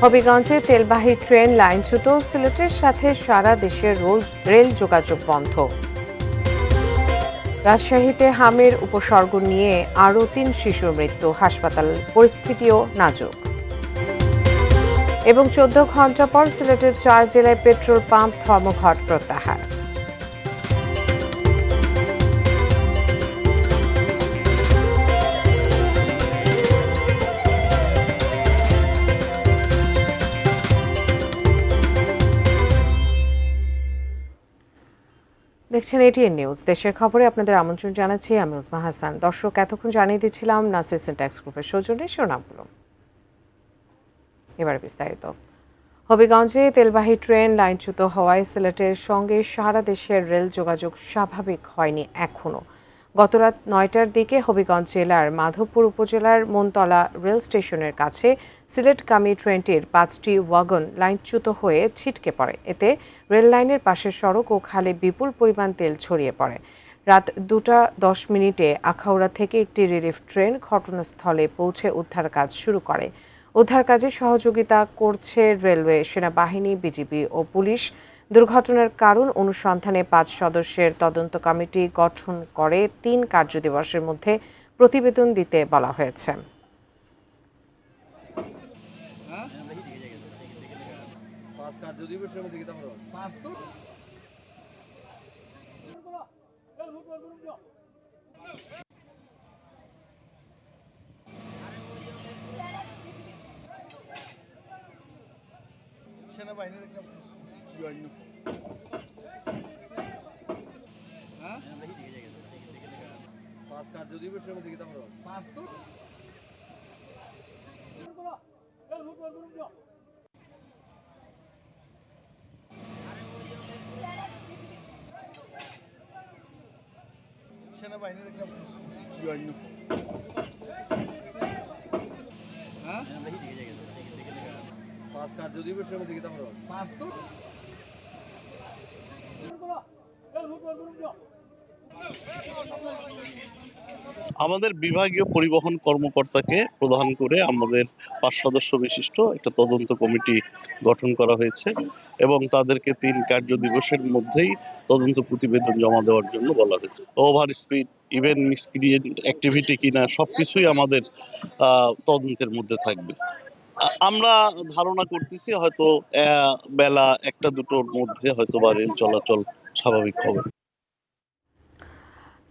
হবিগঞ্জে তেলবাহী train লাইনচ্যুত, সিলেটের সাথে সারা দেশের রেল যোগাযোগ বন্ধ। রাজশাহীতে হামের উপসর্গ নিয়ে আরও ৩ শিশুর মৃত্যু, হাসপাতাল পরিস্থিতিও নাজুক। এবং ১৪ ঘণ্টা পর সিলেটের ৪ জেলায় পেট্রোল পাম্প ধর্মঘট প্রত্যাহার। দেখছেন এটিএন নিউজ। দেশের খবরে আপনাদের আমন্ত্রণ জানাচ্ছি আমি উজমা হাসান। দর্শক, এতক্ষণ জানিয়ে দিচ্ছিলাম নাসির সিনট্যাক্স গ্রুপের সৌজন্যে শিরোনামগুলো। এবার বিস্তারিত। হবিগঞ্জে তেলবাহী ট্রেন লাইনচ্যুত হওয়ায় সিলেটের সঙ্গে সারা দেশের রেল যোগাযোগ স্বাভাবিক হয়নি এখনও। গতরাত ৯টার দিকে হবিগঞ্জ জেলার মাধবপুর উপজেলার মনতলা রেল স্টেশনের কাছে সিলেটগামী ট্রেনটির ৫টি ওয়াগন লাইনচ্যুত হয়ে ছিটকে পড়ে। এতে রেল লাইনের পাশের সড়ক ও খালে বিপুল পরিমাণ তেল ছড়িয়ে পড়ে। রাত ২টা ১০ আখাউড়া থেকে একটি রিলিফ ট্রেন ঘটনাস্থলে পৌঁছে উদ্ধার কাজ শুরু করে। উদ্ধার কাজে সহযোগিতা করছে রেলওয়ে, সেনাবাহিনী, বিজিবি ও পুলিশ। দুর্ঘটনার কারণ অনুসন্ধানে ৫ সদস্যের তদন্ত কমিটি গঠন করে ৩ কার্যদিবসের মধ্যে প্রতিবেদন দিতে বলা হয়েছে। সেনাবাহিনীর পাঁচ কার্যদিবসের মধ্যে কিন্তু আমরা পাঁচ তো সেনাবাহিনীর পাঁচ কার্যদিবসের মধ্যে কিন্তু আমরা পাঁচ তো আমাদের বিভাগীয় পরিবহন কর্মকর্তাকে প্রধান করে আমাদের ৫ সদস্য বিশিষ্ট একটা তদন্ত কমিটি গঠন করা হয়েছে এবং তাদেরকে ৩ কার্যদিবসের মধ্যেই তদন্ত প্রতিবেদন জমা দেওয়ার জন্য বলা হয়েছে। Over speed, even miscreant activity কিনা সবকিছুই আমাদের তদন্তের মধ্যে থাকবে। আমরা ধারণা করতেছি হয়তো বেলা ১টা-২টোর মধ্যে হয়তো বা রেল চলাচল স্বাভাবিক হবে।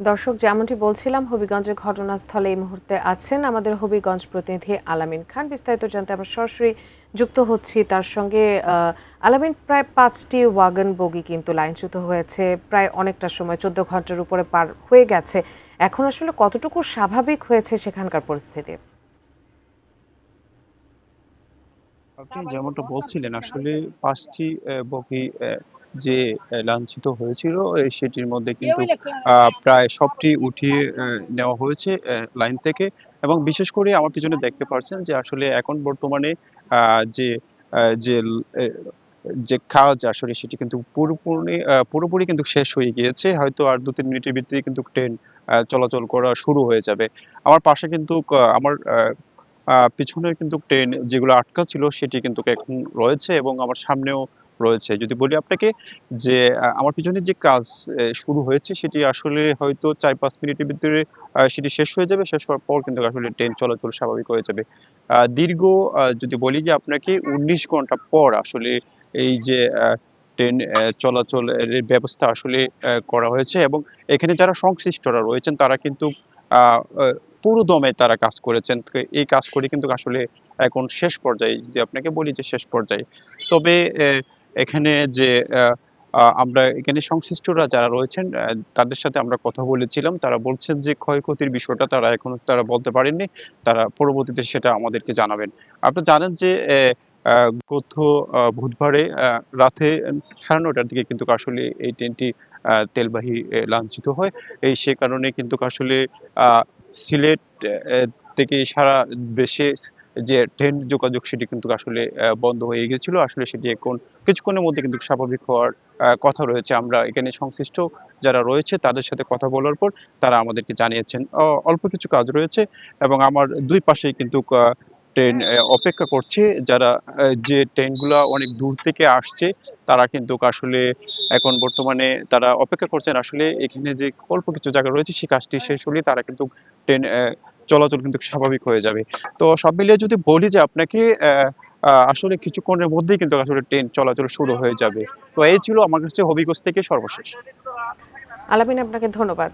দর্শক, যেমনটি বলছিলাম, হবিগঞ্জের ঘটনাস্থলে এই মুহূর্তে আছেন আমাদের হবিগঞ্জ প্রতিনিধি আলামিন খান। বিস্তারিত জানতে আমরা সরাসরি যুক্ত হচ্ছি তার সঙ্গে। আলামিন, প্রায় ৫টি ওয়াগন বগি কিন্তু লাইনচ্যুত হয়েছে, প্রায় অনেকটা সময় ১৪ ঘন্টার উপরে পার হয়ে গেছে। এখন আসলে কতটুকু স্বাভাবিক হয়েছে সেখানকার পরিস্থিতি? আপনি যেমনটা বলছিলেন, আসলে ৫টি বগি যে লাঞ্ছিত হয়েছিল সেটির মধ্যে কিন্তু প্রায় সবটি উঠিয়ে নেওয়া হয়েছে লাইন থেকে। এবং বিশেষ করে আমার পিছনে দেখতে পাচ্ছেন যে আসলে এখন বর্তমানে যে যে যে কাজ আসলে সেটি কিন্তু পুরোপুরি কিন্তু শেষ হয়ে গিয়েছে। হয়তো আর ২-৩ মিনিটের ভিতরেই কিন্তু ট্রেন চলাচল করা শুরু হয়ে যাবে। আমার পাশে কিন্তু আমার পিছনের কিন্তু ট্রেন যেগুলো আটকা ছিল সেটি কিন্তু এখন রয়েছে এবং আমার সামনেও রয়েছে। যদি বলি আপনাকে যে আমার পিছনে যে কাজ শুরু হয়েছে সেটি আসলে হয়তো ৪-৫ মিনিটের ভিতরে সেটি শেষ হয়ে যাবে। শেষ হওয়ার পর কিন্তু আসলে ট্রেন চলাচল স্বাভাবিক হয়ে যাবে। দীর্ঘ যদি বলি যে আপনাকে ১৯ ঘন্টা পর আসলে এই যে ট্রেন চলাচলের ব্যবস্থা আসলে করা হয়েছে এবং এখানে যারা সংশ্লিষ্টরা রয়েছেন তারা কিন্তু আ আ পুরো দমে তারা কাজ করেছেন। তো এই কাজ করে কিন্তু আসলে এখন শেষ পর্যায়ে, যদি আপনাকে বলি যে শেষ পর্যায়ে। তবে এখানে যে আ আ আমরা এখানে সংশ্লিষ্টরা যারা রয়েছেন তাদের সাথে আমরা কথা বলেছিলাম। তারা বলছেন যে ক্ষয়ক্ষতির বিষয়টা তারা এখনো বলতে পারেননি। তারা পরবর্তীতে সেটা আমাদেরকে জানাবেন। আপনারা জানেন যে আ গত বুধবারে রাতে ৯:৩০ দিকে কিন্তু আসলে এই ট্রেনটি তেলবাহী লাঞ্ছিত হয়। সে কারণে কিন্তু আসলে আ সিলেট থেকে সারা দেশে যে ট্রেন যোগাযোগ সেটি কিন্তু আসলে বন্ধ হয়ে গিয়েছিল। আসলে সেটি এখন কিছুক্ষণের মধ্যে কিন্তু স্বাভাবিক হওয়ার কথা রয়েছে। আমরা এখানে সংশ্লিষ্ট যারা রয়েছে তাদের সাথে কথা বলার পর তারা আমাদেরকে জানিয়েছেন অল্প কিছু কাজ রয়েছে এবং আমার ২ পাশেই কিন্তু ট্রেন অপেক্ষা করছে। যারা যে ট্রেনগুলা অনেক দূর থেকে আসছে তারা কিন্তু আসলে এখন বর্তমানে তারা অপেক্ষা করছেন আসলে এখানে যে অল্প কিছু জায়গা রয়েছে সেই কাজটি শেষ হলে তারা কিন্তু ট্রেন চলাচল কিন্তু স্বাভাবিক হয়ে যাবে। তো সব মিলিয়ে যদি বলি যে আপনাকে আসলে কিছুক্ষণের মধ্যেই কিন্তু আসলে ট্রেন চলাচল শুরু হয়ে যাবে। তো এই ছিল আমার কাছে হবিগঞ্জ থেকে সর্বশেষ। আলামিন, আপনাকে ধন্যবাদ।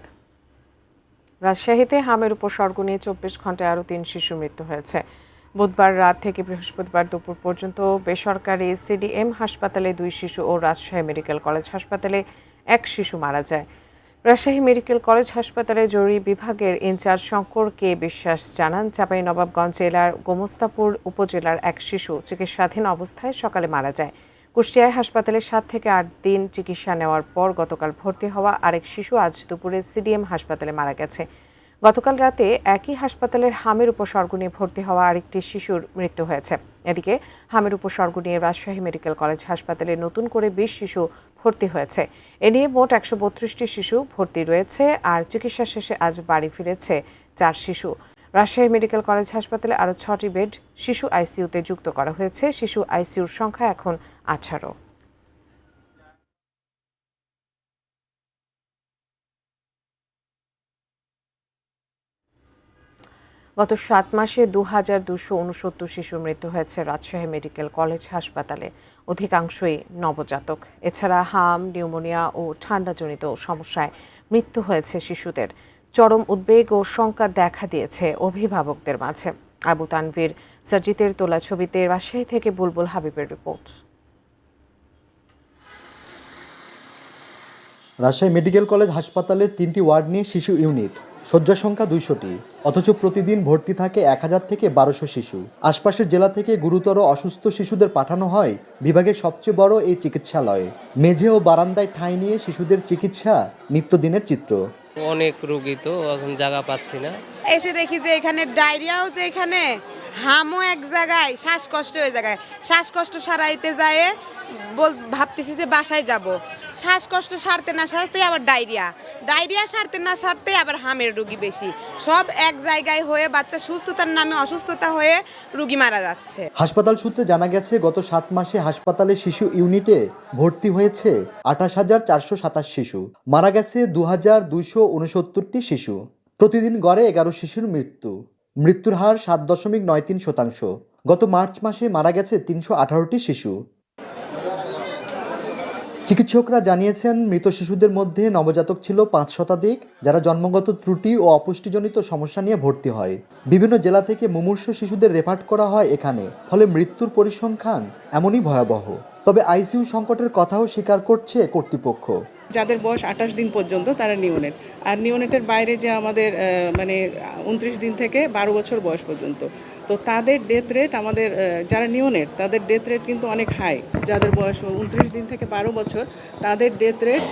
রাজশাহীতে হামের উপসর্গ নিয়ে 24 ঘন্টায় আরও 3 শিশুর মৃত্যু হয়েছে। বুধবার রাত থেকে বৃহস্পতিবার দুপুর পর্যন্ত বেসরকারি সিডিএম হাসপাতালে 2 শিশু ও রাজশাহী মেডিকেল কলেজ হাসপাতালে 1 শিশু মারা যায়। রাজশাহী মেডিকেল কলেজ হাসপাতালে জরুরি বিভাগের ইনচার্জ শঙ্কর কে বিশ্বাস জানান, চাঁপাইনবাবগঞ্জ জেলার গোমস্তাপুর উপজেলার 1 শিশু চিকিৎসাধীন অবস্থায় সকালে মারা যায়। কুষ্টিয়ায় হাসপাতালে 7 থেকে 8 দিন চিকিৎসা নেওয়ার পর গতকাল ভর্তি হওয়া আরেক শিশু আজ দুপুরে সিডিএম হাসপাতালে মারা গেছে। গতকাল রাতে একই হাসপাতালের হামের উপসর্গ নিয়ে ভর্তি হওয়া আরেকটি শিশুর মৃত্যু হয়েছে। এদিকে হামের উপসর্গ নিয়ে রাজশাহী মেডিকেল কলেজ হাসপাতালে নতুন করে 20 শিশু ভর্তি হয়েছে। এ নিয়ে মোট 132টি শিশু ভর্তি রয়েছে, আর চিকিৎসা শেষে আজ বাড়ি ফিরেছে 4 শিশু। রাজশাহী মেডিকেল কলেজ হাসপাতালে আরও 6টি বেড শিশু আইসিইউতে যুক্ত করা হয়েছে। শিশু আইসিইউর সংখ্যা এখন 18। গত 7 মাসে 2269 শিশুর মৃত্যু হয়েছে রাজশাহী মেডিকেল কলেজ হাসপাতালে, অধিকাংশই নবজাতক। এছাড়া হাম, নিউমোনিয়া ও ঠান্ডাজনিত সমস্যায় মৃত্যু হয়েছে শিশুদের। চরম উদ্বেগ ও শঙ্কা দেখা দিয়েছে অভিভাবকদের মাঝে। আবু তানভীর সাজিদের তোলা ছবিতে রাজশাহী থেকে বুলবুল হাবিবের রিপোর্ট। রাজশাহী মেডিকেল কলেজ হাসপাতালের 3টি ওয়ার্ড নিয়ে শিশু ইউনিট, শয্যা সংখ্যা 200টি, অথচ প্রতিদিন ভর্তি থাকে 1000 থেকে 1200 শিশু। আশপাশের জেলা থেকে গুরুতর অসুস্থ শিশুদের পাঠানো হয় বিভাগের সবচেয়ে বড় এই চিকিৎসালয়ে। মেঝে ও বারান্দায় ঠাঁই নিয়ে শিশুদের চিকিৎসা নিত্যদিনের চিত্র। অনেক রোগী তো এখন জায়গা পাচ্ছি না। এসে দেখি যে এখানে ডায়রিয়াও, যে এখানে হামও এক জায়গায়, শ্বাসকষ্ট ওই জায়গায়। শ্বাসকষ্ট সারাইতে যায় ভাবতেছি যে বাসায় যাব, শ্বাসকষ্ট সারতে না সারতে আবার ডায়রিয়া সারতে না সারতে আবার হামের রোগী বেশি। সব এক জায়গায় হয়ে বাচ্চা সুস্থতার নামে অসুস্থতা হয়ে রোগী মারা যাচ্ছে। হাসপাতাল সূত্রে জানা গেছে, গত 7 মাসে হাসপাতালে শিশু ইউনিটে ভর্তি হয়েছে 28,427 শিশু, মারা গেছে 2,269টি শিশু। প্রতিদিন গড়ে 11 শিশুর মৃত্যুর হার 7.93%। গত মার্চ মাসে মারা গেছে 318টি শিশু। চিকিৎসকরা জানিয়েছেন, মৃত শিশুদের মধ্যে নবজাতক ছিল 5 শতাধিক, যারা জন্মগত ত্রুটি ও অপুষ্টিজনিত সমস্যা নিয়ে ভর্তি হয়। বিভিন্ন জেলা থেকে মুমূর্ষু শিশুদের রেফার করা হয় এখানে, ফলে মৃত্যুর পরিসংখ্যান এমনই ভয়াবহ। তবে আইসিইউ সংকটের কথাও স্বীকার করছে কর্তৃপক্ষ। যাদের বয়স 28 দিন পর্যন্ত তারা নিওনেট, আর নিওনেটের বাইরে যে আমাদের 29 দিন থেকে 12 বছর বয়স পর্যন্ত, তো তাদের ডেথ রেট আমাদের যারা নিওনেট তাদের ডেথ রেট কিন্তু অনেক হাই। যাদের বয়স 29 দিন থেকে 12 বছর তাদের ডেথ রেট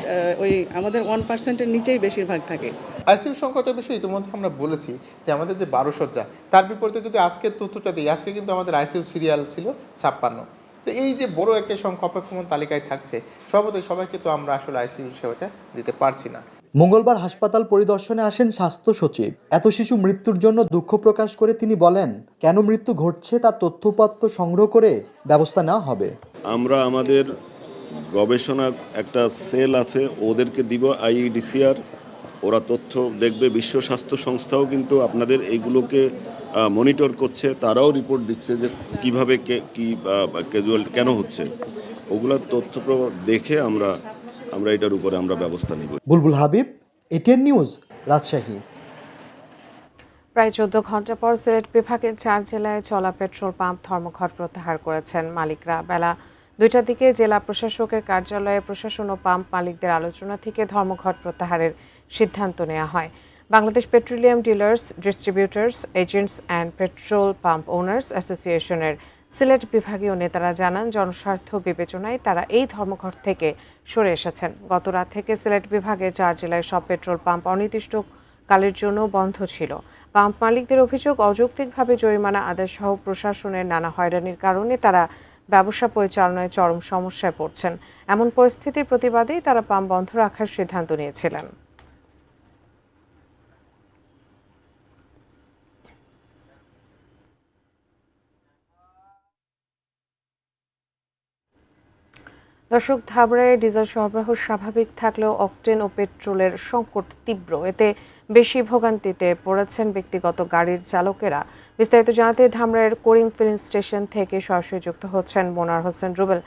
ওই আমাদের 1%-এর নিচেই বেশিরভাগ থাকে। আইসিইউ সংকটের বিষয়ে ইতিমধ্যে আমরা বলেছি যে আমাদের যে 12 শয্যা, তার বিপরীতে যদি আজকের তথ্যটা দিই, আজকে কিন্তু আমাদের আইসিইউ সিরিয়াল ছিল 56। তো এই যে বড় একটা সংখ্যা অপেক্ষমান তালিকায় থাকছে, সবাইকে তো আমরা আসলে আইসিইউ সেবাটা দিতে পারছি না। মঙ্গলবার হাসপাতাল পরিদর্শনে আসেন স্বাস্থ্য সচিব। এত শিশু মৃত্যুর জন্য দুঃখ প্রকাশ করে তিনি বলেন, কেন মৃত্যু ঘটছে তার তথ্যপাত্র সংগ্রহ করে ব্যবস্থা নেওয়া হবে। আমরা আমাদের গবেষণা একটা সেল আছে, ওদেরকে দিব আইইডিসিআর, ওরা তথ্য দেখবে। বিশ্ব স্বাস্থ্য সংস্থাও কিন্তু আপনাদের এইগুলোকে মনিটর করছে, তারাও রিপোর্ট দিচ্ছে যে কিভাবে কি ক্যাজুয়াল কেন হচ্ছে, ওগুলোর তথ্য দেখে আমরা এটার উপরে আমরা ব্যবস্থা নিব। বুলবুল হাবিব, এটিএন নিউজ, রাজশাহী। প্রায় 14 ঘন্টা পর সিলেট বিভাগের 4 জেলায় চলা পেট্রোল পাম্প ধর্মঘট প্রত্যাহার করেছেন মালিকরা। বেলা 2টার দিকে জেলা প্রশাসকের কার্যালয়ে প্রশাসন ও পাম্প মালিকদের আলোচনা থেকে ধর্মঘট প্রত্যাহারের সিদ্ধান্ত নেওয়া হয়। Bangladesh petroleum dealers, distributors, agents and petrol pump owners অ্যাসোসিয়েশনের সিলেট বিভাগীয় নেতারা জানান, জনস্বার্থ বিবেচনায় তারা এই ধর্মঘট থেকে সরে এসেছেন। গত রাত থেকে সিলেট বিভাগের 4 জেলায় সব পেট্রোল পাম্প অনির্দিষ্টকালের জন্য বন্ধ ছিল। পাম্প মালিকদের অভিযোগ, অযৌক্তিকভাবে জরিমানা আদায় সহ প্রশাসনের নানা হয়রানির কারণে তারা ব্যবসা পরিচালনায় চরম সমস্যায় পড়ছেন। এমন পরিস্থিতির প্রতিবাদেই তারা পাম্প বন্ধ রাখার সিদ্ধান্ত নিয়েছিলেন। দর্শক, ধামরায় ডিজেল সরবরাহ স্বাভাবিক থাকলেও অকটেন ও পেট্রোলের সংকট তীব্র। এতে বেশি ভোগান্তিতে পড়েছেন ব্যক্তিগত গাড়ির চালকেরা। বিস্তারিত জানাতে ধামরাইয়ের করিম ফিলিং স্টেশন থেকে সরাসরি যুক্ত হচ্ছেন মোনার হোসেন রুবেল।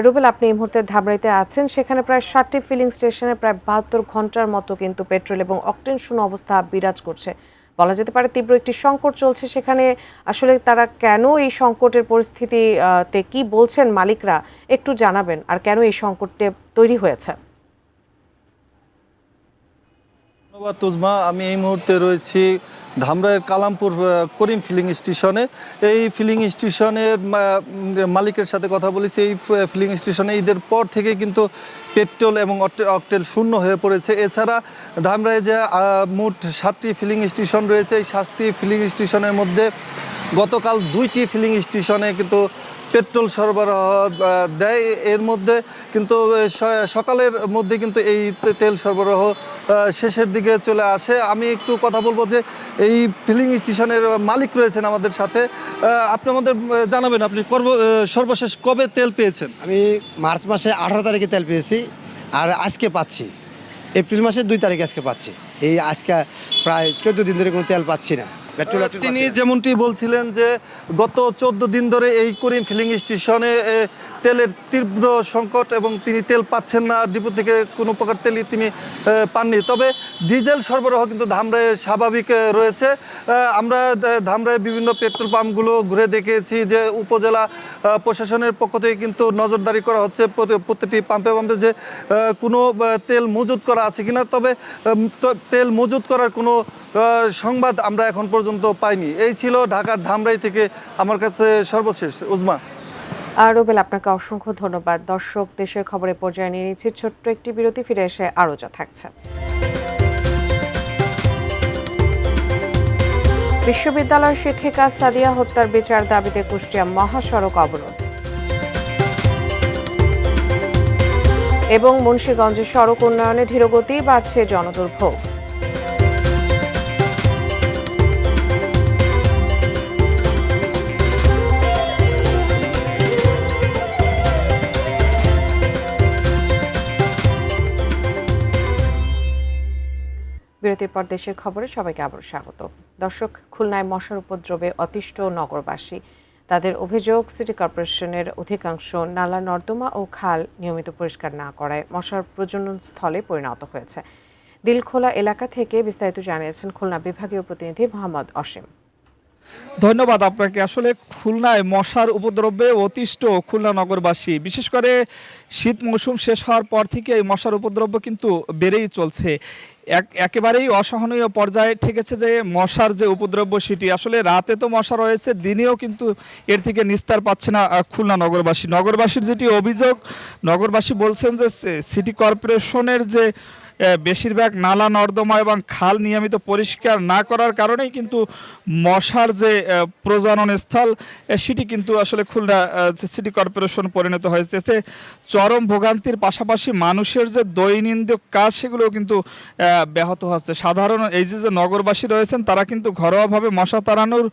রুবেল, আপনি এই মুহূর্তে ধামরাইতে আছেন। সেখানে প্রায় 60টি ফিলিং স্টেশনে প্রায় 72 ঘন্টার মতো কিন্তু পেট্রোল এবং অকটেন শূন্য অবস্থা বিরাজ করছে। বলা যেতে পারে তীব্র একটি সংকট চলছে সেখানে। আসলে তারা কেন এই সংকটের পরিস্থিতিতে কি বলছেন মালিকরা একটু জানাবেন, আর কেন এই সংকটটা তৈরি হয়েছে? ধন্যবাদ তুজমা। আমি এই মুহূর্তে রয়েছি ধামরাইয়ের কালামপুর করিম ফিলিং স্টেশনে। এই ফিলিং স্টেশনের মালিকের সাথে কথা বলেছি। এই ফিলিং স্টেশনে ঈদের পর থেকে কিন্তু পেট্রোল এবং অকটেন শূন্য হয়ে পড়েছে। এছাড়া ধামরাইয়ে যে মোট 7টি ফিলিং স্টেশন রয়েছে, এই 7টি ফিলিং স্টেশনের মধ্যে গতকাল 2টি ফিলিং স্টেশনে কিন্তু পেট্রোল সরবরাহ দেয়। এর মধ্যে কিন্তু সকালের মধ্যে কিন্তু এই তেল সরবরাহ শেষের দিকে চলে আসে। আমি একটু কথা বলবো যে এই ফিলিং স্টেশনের মালিক রয়েছেন আমাদের সাথে। আপনি আমাদের জানাবেন, আপনি সর্বশেষ কবে তেল পেয়েছেন? আমি মার্চ মাসে 18 তারিখে তেল পেয়েছি, আর আজকে পাচ্ছি এপ্রিল মাসের 2 তারিখে আজকে পাচ্ছি। এই আজকে প্রায় 14 দিন ধরে কোনো তেল পাচ্ছি না। তিনি যেমনটি বলছিলেন যে গত 14 দিন ধরে এই করিম ফিলিং স্টেশনে তেলের তীব্র সংকট এবং তিনি তেল পাচ্ছেন না, ডিপো থেকে কোনো প্রকার তেলই তিনি পাননি। তবে ডিজেল সরবরাহ কিন্তু ধামরাইয়ে স্বাভাবিক রয়েছে। আমরা ধামরাইয়ে বিভিন্ন পেট্রোল পাম্পগুলো ঘুরে দেখেছি যে উপজেলা প্রশাসনের পক্ষ থেকে কিন্তু নজরদারি করা হচ্ছে প্রত্যেকটি পাম্পে পাম্পে যে কোনো তেল মজুত করা আছে কিনা। তবে তেল মজুত করার কোনো সংবাদ আমরা এখন পর্যন্ত পাইনি। এই ছিল ঢাকার ধামরাই থেকে আমার কাছে সর্বশেষ। উজমা। রুবেল, আপনাকে অসংখ্য ধন্যবাদ। দর্শক, দেশের খবরে পর্যায়ে নিয়ে নিচ্ছি ছোট্ট একটি বিরতি, ফিরে এসে আরও যা থাকছে। বিশ্ববিদ্যালয় শিক্ষিকা সাদিয়া হত্যার বিচার দাবিতে কুষ্টিয়া মহাসড়ক অবরোধ এবং মুন্সিগঞ্জে সড়ক উন্নয়নে ধীরগতি, বাড়ছে জনদুর্ভোগ। বিরতির পর দেশের খবরে সবাইকে আবার স্বাগত। দর্শক, খুলনায় মশার উপদ্রবে অতিষ্ঠ নগরবাসী। তাদের অভিযোগ, সিটি কর্পোরেশনের অধিকাংশ নালা, নর্দমা ও খাল নিয়মিত পরিষ্কার না করায় মশার প্রজনন স্থলে পরিণত হয়েছে। দিলখোলা এলাকা থেকে বিস্তারিত জানিয়েছেন খুলনা বিভাগীয় প্রতিনিধি মোহাম্মদ অসীম। ধন্যবাদ আপনাকে। আসলে খুলনায় মশার উপদ্রবে অতিষ্ঠ খুলনা নগরবাসী। বিশেষ করে শীত মৌসুম শেষ হওয়ার পর থেকে এই মশার উপদ্রব কিন্তু বেড়েই চলছে। একেবারেই অসহনীয় পর্যায়ে ঠেকেছে যে মশার যে উপদ্রব সেটি। আসলে রাতে তো মশা রয়েছে, দিনেও কিন্তু এর থেকে নিস্তার পাচ্ছে না খুলনা নগরবাসী। নগরবাসীর যেটি অভিযোগ, নগরবাসী বলছেন যে সিটি কর্পোরেশনের যে বেশিরভাগ নালা, নর্দমা এবং খাল নিয়মিত পরিষ্কার না করার কারণেই কিন্তু মশার যে প্রজনন স্থল সেটি কিন্তু আসলে খুলনা সিটি কর্পোরেশন পরিণত হয়েছে। এতে চরম ভোগান্তির পাশাপাশি মানুষের যে দৈনন্দিন কাজ সেগুলোও কিন্তু ব্যাহত হচ্ছে। সাধারণ এই যে নগরবাসী রয়েছেন তারা কিন্তু ঘরোয়াভাবে মশা তাড়ানোর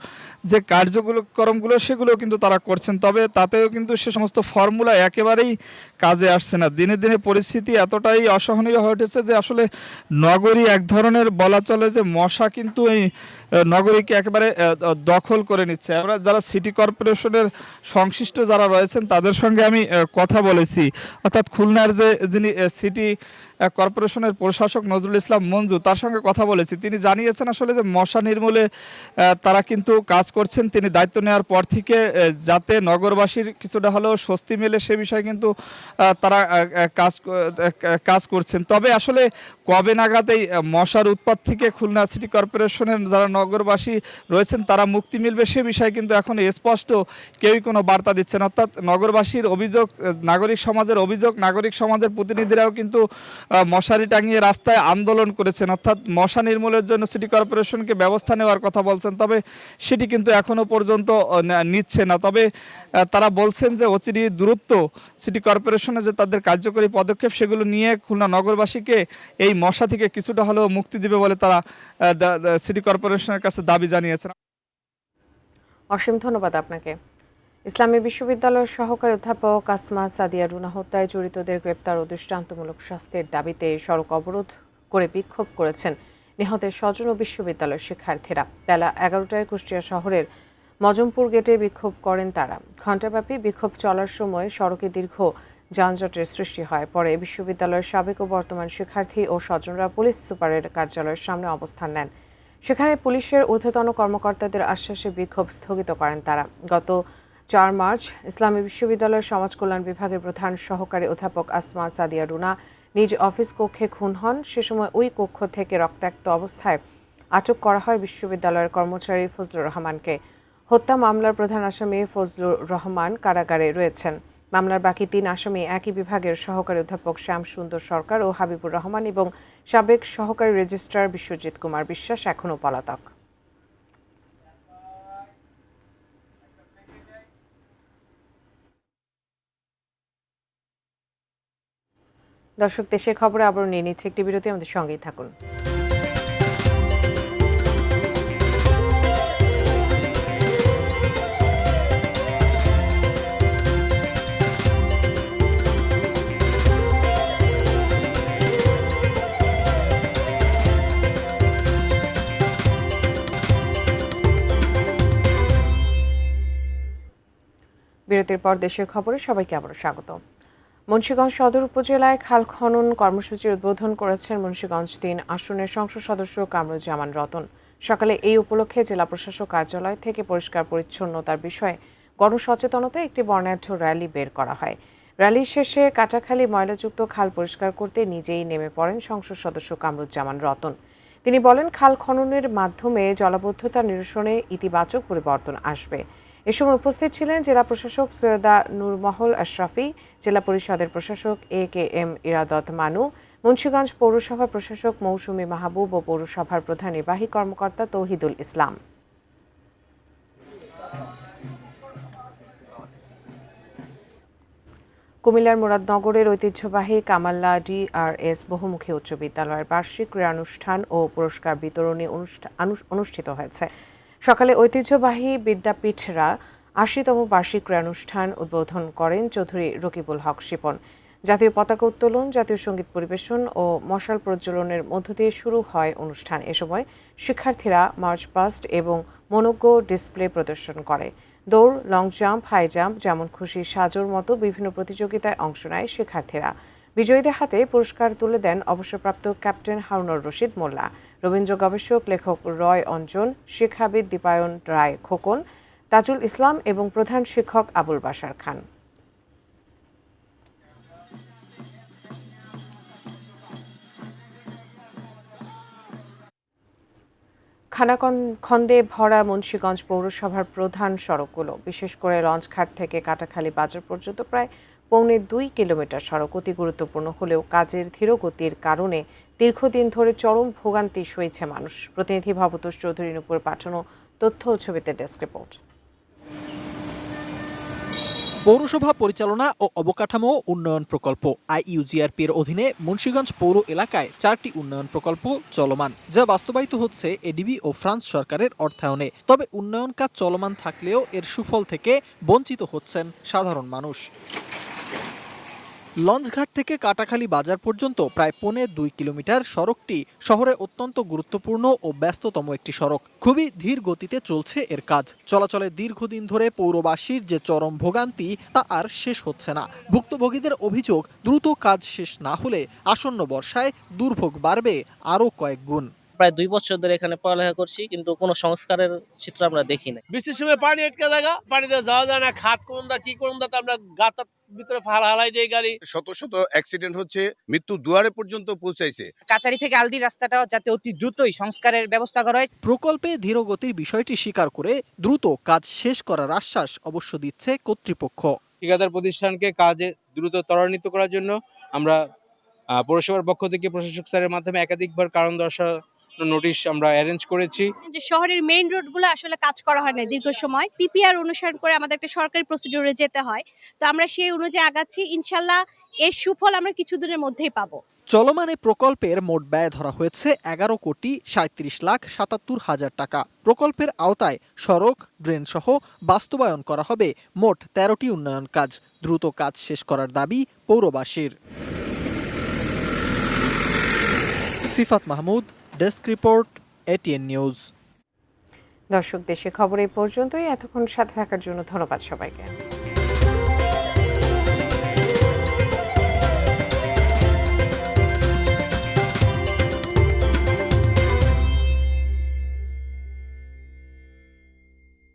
যে কার্যক্রমগুলো সেগুলো কিন্তু তারা করছেন, তবে তাতেও কিন্তু সে সমস্ত ফর্মুলা একেবারেই কাজে আসছে না। দিনে দিনে পরিস্থিতি এতটাই অসহনীয় হয়ে উঠেছে যে আসলে নগরী এক ধরনের বলা চলে যে মশা কিন্তু এই নগরীকে একেবারে দখল করে নিচ্ছে। আমরা যারা সিটি কর্পোরেশনের সংশ্লিষ্ট যারা রয়েছেন তাদের সঙ্গে আমি কথা বলেছি, অর্থাৎ খুলনার যিনি সিটি কর্পোরেশনের প্রশাসক নজরুল ইসলাম মঞ্জু, তার সঙ্গে কথা বলেছি। তিনি জানিয়েছেন আসলে যে মশা নির্মূলে তারা কিন্তু কাজ করছেন। তিনি দায়িত্ব নেওয়ার পর থেকে যাতে নগরবাসীর কিছুটা হলেও স্বস্তি মেলে সে বিষয়ে কিন্তু তারা কাজ করছেন। তবে আসলে কবে নাগাদ এই মশার উৎপাত থেকে খুলনা সিটি কর্পোরেশনের যারা নগরবাসী রয়েছেন তারা মুক্তি মিলবে সে বিষয়ে কিন্তু এখন স্পষ্ট কেউই কোনো বার্তা দিচ্ছেন। অর্থাৎ নগরবাসীর অভিযোগ, নাগরিক সমাজের অভিযোগ, নাগরিক সমাজের প্রতিনিধিরাও কিন্তু মশারি টাঙিয়ে রাস্তায় আন্দোলন করেছেন, অর্থাৎ মশা নির্মূলের জন্য সিটি কর্পোরেশনকে ব্যবস্থা নেওয়ার কথা বলছেন। তবে সেটি কিন্তু এখনও পর্যন্ত নিচ্ছে না। তবে তারা বলছেন যে অচিরে দূরত্ব সিটি কর্পোরেশনে যে তাদের কার্যকরী পদক্ষেপ সেগুলো নিয়ে খুলনা নগরবাসীকে এই মশা থেকে কিছুটা হলেও মুক্তি দিবে বলে তারা সিটি কর্পোরেশনের কাছে দাবি জানিয়েছেন। অসীম ধন্যবাদ আপনাকে। ইসলামী বিশ্ববিদ্যালয়ের সহকারী অধ্যাপক আসমা সাদিয়া রুনা হত্যায় জড়িতদের গ্রেপ্তার ও দৃষ্টান্তমূলক শাস্তির দাবিতে সড়ক অবরোধ করে বিক্ষোভ করেছেন নিহতের স্বজন ও বিশ্ববিদ্যালয়ের শিক্ষার্থীরা। বেলা 11টায় কুষ্টিয়া শহরের মজমপুর গেটে বিক্ষোভ করেন তারা। ঘণ্টাব্যাপী বিক্ষোভ চলার সময় সড়কে দীর্ঘ যানজটের সৃষ্টি হয়। পরে বিশ্ববিদ্যালয়ের সাবেক ও বর্তমান শিক্ষার্থী ও স্বজনরা পুলিশ সুপারের কার্যালয়ের সামনে অবস্থান নেন। সেখানে পুলিশের ঊর্ধ্বতন কর্মকর্তাদের আশ্বাসে বিক্ষোভ স্থগিত করেন তারা। গত 4 মার্চ ইসলামী বিশ্ববিদ্যালয়ের সমাজ কল্যাণ বিভাগের প্রধান সহকারী অধ্যাপক আসমা সাদিয়া রুনা নিজ অফিস কক্ষে খুন হন। সে সময় ওই কক্ষ থেকে রক্তাক্ত অবস্থায় আটক করা হয় বিশ্ববিদ্যালয়ের কর্মচারী ফজলুর রহমানকে। হত্যা মামলার প্রধান আসামি ফজলুর রহমান কারাগারে রয়েছেন। মামলার বাকি 3 আসামি একই বিভাগের সহকারী অধ্যাপক শ্যাম সুন্দর সরকার ও হাবিবুর রহমান এবং সাবেক সহকারী রেজিস্ট্রার বিশ্বজিৎ কুমার বিশ্বাস এখনও পলাতক। দর্শক, দেশের খবরে আবার নিয়ে নিচ্ছে একটি বিরতি, আমাদের সঙ্গেই থাকুন। বিরতির পর দেশের খবরে সবাইকে আবারও স্বাগত। মুন্সিগঞ্জ সদর উপজেলায় খাল খনন কর্মসূচির উদ্বোধন করেছেন মুন্সিগঞ্জ 3 আসনের সংসদ সদস্য কামরুজ্জামান রতন। সকালে এই উপলক্ষে জেলা প্রশাসক কার্যালয় থেকে পরিষ্কার পরিচ্ছন্নতার বিষয়ে গণসচেতনতায় একটি বর্ণাঢ্য র্যালি বের করা হয়। র্যালি শেষে কাটাখালী ময়লাযুক্ত খাল পরিষ্কার করতে নিজেই নেমে পড়েন সংসদ সদস্য কামরুজ্জামান রতন। তিনি বলেন, খাল খননের মাধ্যমে জলাবদ্ধতা নিরসনে ইতিবাচক পরিবর্তন আসবে। এ সময় উপস্থিত ছিলেন জেলা প্রশাসক সৈয়দা নূরমহল আশরাফি, জেলা পরিষদের প্রশাসক AKM ইরাদত মানু, মুন্সিগঞ্জ পৌরসভা প্রশাসক মৌসুমী মাহবুব ও পৌরসভার প্রধান নির্বাহী কর্মকর্তা তৌহিদুল ইসলাম। কুমিল্লার মুরাদনগরের ঐতিহ্যবাহী কামাল্লা DRS বহুমুখী উচ্চ বিদ্যালয়ের বার্ষিক ক্রীড়ানুষ্ঠান ও পুরস্কার বিতরণী অনুষ্ঠিত হয়েছে। সকালে ঐতিহ্যবাহী বিদ্যাপীঠরা 80তম বার্ষিক ক্রীড়ানুষ্ঠান উদ্বোধন করেন চৌধুরী রকিবুল হক শিপন। জাতীয় পতাকা উত্তোলন, জাতীয় সঙ্গীত পরিবেশন ও মশাল প্রজ্বলনের মধ্য দিয়ে শুরু হয় অনুষ্ঠান। এ সময় শিক্ষার্থীরা মার্চ পাস্ট এবং মনোজ্ঞ ডিসপ্লে প্রদর্শন করে। দৌড়, লং জাম্প, হাই জাম্প, যেমন খুশি সাজোর মতো বিভিন্ন প্রতিযোগিতায় অংশ নেয় শিক্ষার্থীরা। বিজয়ীদের হাতে পুরস্কার তুলে দেন অবসরপ্রাপ্ত ক্যাপ্টেন হারুনুর রশিদ মোল্লা, রবীন্দ্র গবেষক লেখক রয় অঞ্জন, শিক্ষাবিদ দীপায়ন রায় খোকন, তাজুল ইসলাম এবং প্রধান শিক্ষক আবুল বাশার খান। খানাখন্দে ভরা মুন্সিগঞ্জ পৌরসভার প্রধান সড়কগুলো, বিশেষ করে লঞ্চঘাট থেকে কাটাখালী বাজার পর্যন্ত প্রায় 2.25 কিলোমিটার সড়ক অতি গুরুত্বপূর্ণ হলেও কাজের ধীরগতির কারণে দীর্ঘদিন ধরে চরম ভোগান্তি সইছে মানুষ। প্রতিনিধি ভবতোষ চৌধুরীর উপর পাঠানো তথ্য ও ছবিতে ডেস্ক রিপোর্ট। পৌরসভা পরিচালনা ও অবকাঠামো উন্নয়ন প্রকল্প IUGRP এর অধীনে মুন্সিগঞ্জ পৌর এলাকায় 4টি উন্নয়ন প্রকল্প চলমান, যা বাস্তবায়িত হচ্ছে ADB ও ফ্রান্স সরকারের অর্থায়নে। তবে উন্নয়ন কাজ চলমান থাকলেও এর সুফল থেকে বঞ্চিত হচ্ছেন সাধারণ মানুষ। লঞ্চঘাট থেকে কাটাখালী বাজার পর্যন্ত প্রায় 2.25 কিলোমিটার সড়কটি শহরে অত্যন্ত গুরুত্বপূর্ণ ও ব্যস্ততম একটি সড়ক। খুবই ধীর গতিতে চলছে এর কাজ। চলাচলে দীর্ঘদিন ধরে পৌরবাসীর যে চরম ভোগান্তি তা আর শেষ হচ্ছে না। ভুক্তভোগীদের অভিযোগ, দ্রুত কাজ শেষ না হলে আসন্ন বর্ষায় দুর্ভোগ বাড়বে আরও কয়েক গুণ। প্রায় 2 বছর ধরে এখানে পড়ালেখা করছি, কিন্তু কোনো সংস্কারের চিত্র আমরা দেখি না। বৃষ্টির সময় পানি আটকে জায়গা, পানিতে যাওয়া যায় না, খাট কোন দা কি করুন দা, আমরা গাতার ভিতরে হালাই দিয়ে গাড়ি। শত শত অ্যাক্সিডেন্ট হচ্ছে, মৃত্যু দুয়ারে পর্যন্ত পৌঁছাইছে। কাচারি থেকে আলদি রাস্তাটা যাতে অতি দ্রুতই সংস্কারের ব্যবস্থা করা হয়। প্রকল্পে ধীরগতির বিষয়টি স্বীকার করে দ্রুত কাজ শেষ করার আশ্বাস অবশ্য দিচ্ছে কর্তৃপক্ষ। ঠিকাদার প্রতিষ্ঠানকে কাজে দ্রুত ত্বরান্বিত করার জন্য আমরা পৌরসভার পক্ষ থেকে প্রশাসক স্যারের মাধ্যমে একাধিকবার কারণ দর্শা নোটিশ আমরা অ্যারেঞ্জ করেছি। যে শহরের মেইন রোডগুলো আসলে কাজ করা হয় না দীর্ঘ সময়, PPR অনুসরণ করে আমাদের একটা সরকারি প্রসিডিউরে যেতে হয়। তো আমরা সেই অনুযায়ী আগাচ্ছি, ইনশাল্লাহ এর সুফল আমরা কিছুদিনের মধ্যেই পাবো। চলমান এই প্রকল্পের মোট ব্যয় ধরা হয়েছে 11,37,77,000 টাকা। প্রকল্পের আওতায় সড়ক, ড্রেন সহ বাস্তবায়ন করা হবে মোট 13টি উন্নয়ন কাজ। দ্রুত কাজ শেষ করার দাবি পৌরবাসীর। Sifat Mahmud, desk report, ATN news. দর্শক, দেশে খবর এই পর্যন্তই। এতক্ষণ সাথে থাকার জন্য ধন্যবাদ সবাইকে।